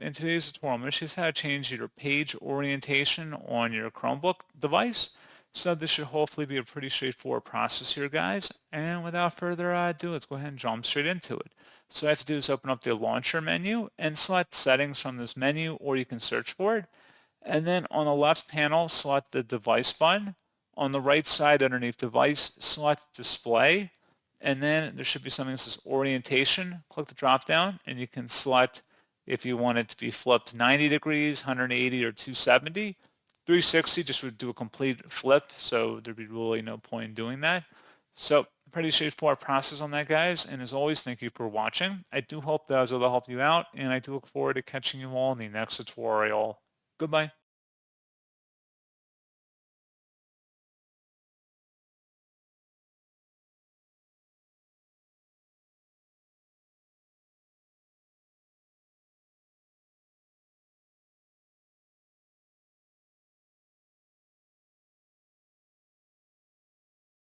in today's tutorial, I'm going to show you how to change your page orientation on your Chromebook device. So this should hopefully be a pretty straightforward process here, guys. And without further ado, let's go ahead and jump straight into it. So what I have to do is open up the launcher menu and select settings from this menu, or you can search for it. And then on the left panel, select the device button. On the right side underneath device, select display. And then there should be something that says orientation. Click the drop down and you can select if you want it to be flipped 90 degrees, 180 or 270. 360 just would do a complete flip, so there'd be really no point in doing that. So pretty straightforward process on that, guys. And as always, thank you for watching. I do hope that I was able to help you out, and I do look forward to catching you all in the next tutorial. Goodbye.